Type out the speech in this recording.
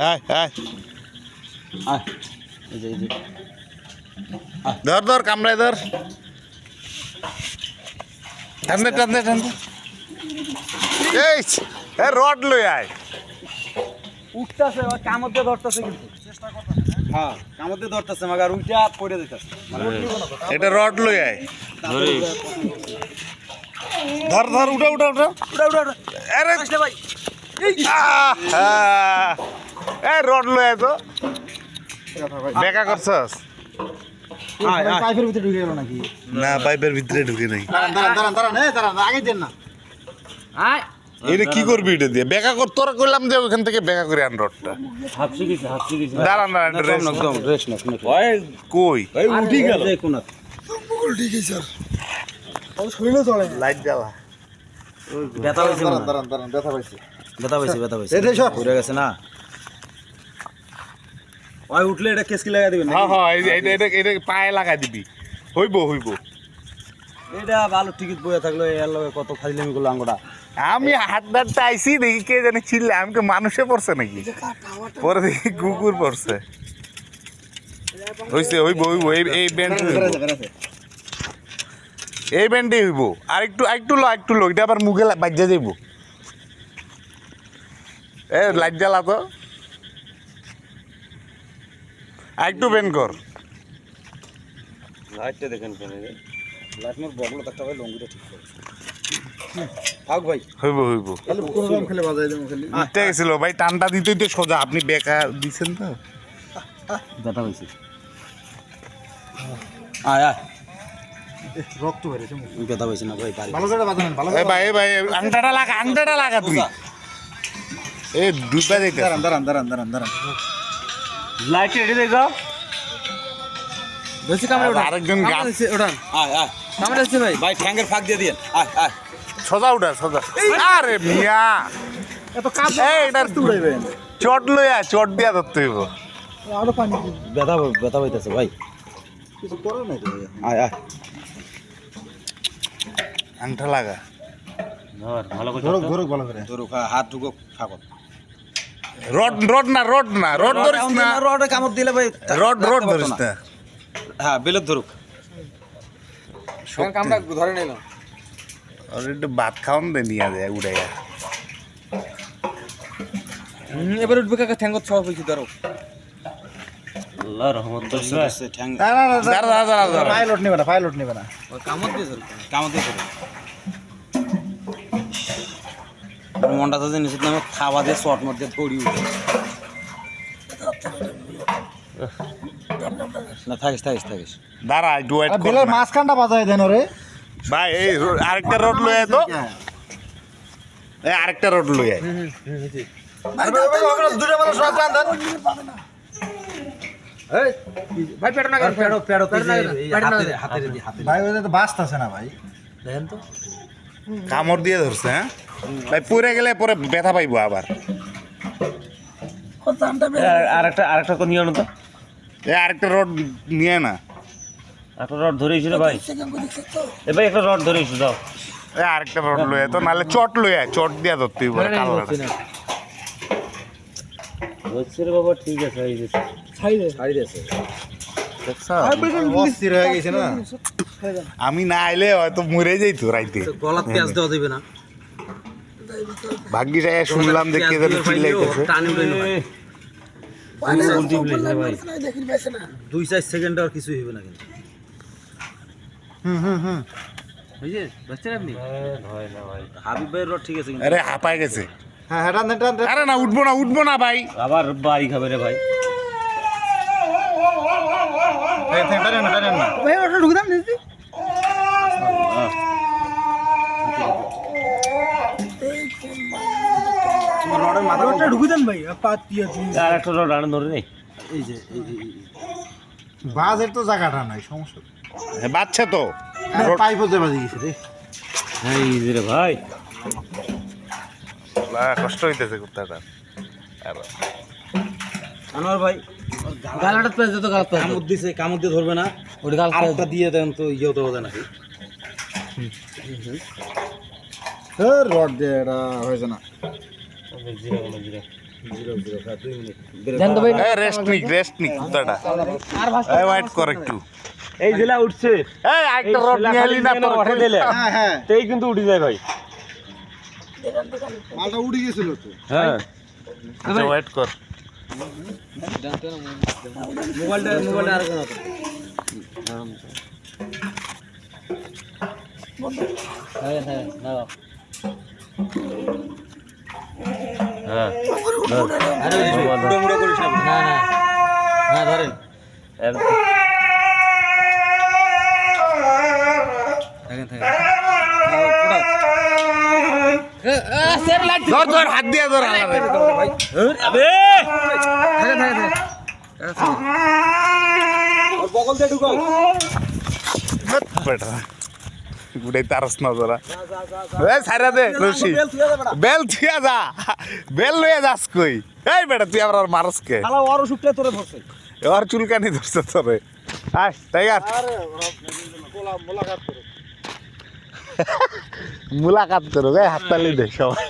আয় আয় আয় এই যে ধর ধর কামড়ায় ধর টানতে টানতে টানতে এই এ রড লই আয় উঠতেছে কামড় দিয়ে ধরতেছে কিন্তু চেষ্টা করতেছে হ্যাঁ কামড় দিয়ে ধরতেছে মাগার উইটা পড়ে দিতেছে এটা রড লই আয় ধরে ধর ধর উঠা উঠা উঠা উড়া উড়া আরে আসলে ভাই এই রড লই আয় তো বেকা করছস পাইপের ভিতরে ঢুকে গেল নাকি না পাইপের ভিতরে ঢুকে নাই দাঁড়ান আগে দেন না আয় এটা কি করবি এটা দিয়ে বেকা কর তোরা কইলাম যে ওখান থেকে বেকা করে আন রডটা হাফসি গেছে দাঁড়ান দাঁড়ান একটু rest একদম রেস্ট না ওই কই ভাই উঠি গেল দেখুন না লাইট জ্বালা ব্যথা হইছে ব্যথা পাইছে ঘুরে গেছে না ওই উঠলে এটা কেসকি লাগা দিবেন হ্যাঁ হ্যাঁ এটা এটা এটা পায়ে লাগাই দিবি হইব হইব এটা ভালো টিকিট বইয়া থাকলো এর লগে কত ফাইলামি করলো আঙ্গটা আমি হাতদারটা আইসি দেখি কে জানি ছিল আমি কি মানুষে পড়ছে নাকি পরে দেখি কুকুর পড়ছে হইছে হইব হইব এই ব্যান্ড এই ব্যান্ডে হইব আর একটু লো এটা আবার মুখে বাজ্যা যাইব এ লাইট জ্বালা তো একটু বেন কর লাইটটা দেখেন কেন লাইট মোর বগলো একটা ভাই লঙ্গিটা ঠিক করে থাক ভাই হইব হইব তাহলে কোন রকম খেলে বাজাই দেবো খালি উঠতে গেছিল ভাই টানটা দিতেই তো সোজা আপনি বেকা দিছেন তো ব্যথা হইছে আয় আয় রক্ত বেরিয়েছে ব্যথা হইছে না ভাই ভালো করে বাজাবেন ভালো এ ভাই আংটাটা লাগা তুই এ দুধটা দেখতে দাঁড়ান লাইট রেডি দেখো বেশি কামড়ে ওঠা আরেকজন গাছ ওঠান আয় কামড়ে আছে ভাই ঠ্যাঙ্গের ফাঁক দিয়ে দিন আয় সোজা উঠা সোজা আরে মিয়া এত কাজ এই এটার উড়াইবেন চট লইয়া চট দিয়া ধরতে হইব আরো পানি ব্যথা হইতাছে ভাই কিছু করো না আয় আংটা লাগা ধর ভালো করে ধরুক ভালো করে ধরুক হাত ঢুকুক ফাঁকত রড না রড ধরিস না রডে কামড় দিলে ভাই রড ধরিস না হ্যাঁ বেলত ধরুক কামটা ধরে নিলাম আর একটু ভাত খাওয়ান দে নিয়ে যায় উড়াইয়া এবার উঠবে কাকা ঠ্যাঙ্গত সব হইছে ধরো আল্লাহ রহমত ঠ্যাং দাঁড়া পাইলট নেবে না কামড় দিয়ে ধরো মনটা তো জিনিস নামে খাওয়া দিয়ে শর্ট মার দিয়ে দৌড়ি উঠে না থাকিস দাঁড়া একটু ওয়েট কর বেলের না। মাঝখানটা বাজায় দেন রে ভাই এই আরেকটা রড লই আয় তো এই আরেকটা রড লই আয় দুটো মানুষ সব দেন ভাই পেটো না পেটো ভাই ওই তো বাস্ত আছে না ভাই দেখেন তো কামড় দিয়ে ধরছে হ্যাঁ ভাই পড়ে গেলে পরে ব্যথা পাইবো আবার আরেকটা কোন নিয়ন তো এই আরেকটা রড নিয়ে না একটা রড ধরেছিল ভাই এ ভাই একটা রড ধরেছিল দাও এই আরেকটা রড লই আয় তো নাহলে চট লই আয় চট দিয়া ধরতে হইব কালাটা হচ্ছে রে বাবা ঠিক আছে এই যে ছাড়ি দিয়েছে অস্থির হয়ে গেছে না আমি না আইলে হয়তো মরে যাইতো রাইতে গলার পেঁয়াজ দেওয়া দেবে না ভাগ্যিস আয়া শুনলাম যে কে যেন চিল্লাইতেছে টানি উড়ে উল্টি প্লেস ভাই 2-4 সেকেন্ড আর কিছু হইবে না কিন্তু বুঝছে বাচ্চা আপনি হয় না ভাই হাবিব ভাইয়ের রড ঠিক আছে কিন্তু আরে হাঁপায় গেছে হ্যাঁ আরে না উঠবো না ভাই আবার বাড়ি খাবে রে ভাই ভাই ওটা ঢুকে দাম দিদি রডের মাথাটা ঢুকে দেন ভাই পাত দিয়ে আর একটা রড আনন্দ ধরে নেই এই যে বাজের তো জায়গাটা নাই সমস্যা বাচ্চা তো পাইপ হতে বাজে গেছে রে এই যে রে ভাই কষ্ট হইতেছে কুত্তাটা আনোয়ার ভাই গালাটা পেঁচ দিতে গালাত পেঁচ কামড় দিয়ে ধরবে না ওটা গাল আরেকটা দিয়ে দেন তো ইয়ে হতে হবে নাকি রড দিয়ে এটা হয়েছে না জিরা জিরা জান তো ভাই রেস্ট নিক কুত্তাটা এই ওয়েট কর একটু এই জেলা উঠছে এই একটা রড নিয়ে এলি না তোর উঠে দিলে হ্যাঁ হ্যাঁ তেই কিন্তু উঠে যায় ভাই মালটা উড়ে গেছিল তো হ্যাঁ আচ্ছা ওয়েট কর মোবাইলটা আর কোন হ্যাঁ হ্যাঁ দাও হ্যাঁ আরে মুড়ো মুড়ো করিস না না না না ধরেন থাকেন থাকেন স্যার লাইট ধর হাত দিয়ে ধর আলাদা আবে থাকেন থাকেন আর বগল দিয়ে ঢুকাও বেটা গুড়াই তারস না তোরা এই ছাইরা দে রশি বেল থিয়া যা বেল লইয়া যাস কই এই বেটা তুই আবার মারস কে শালা ওর ওষুধটা তোরে ধরছে এবার চুলকানি ধরছে তোরে আয় টাইগার আরে মোলাকাত করো মুলাকাত করো গায়ে হাততালি দে সবাই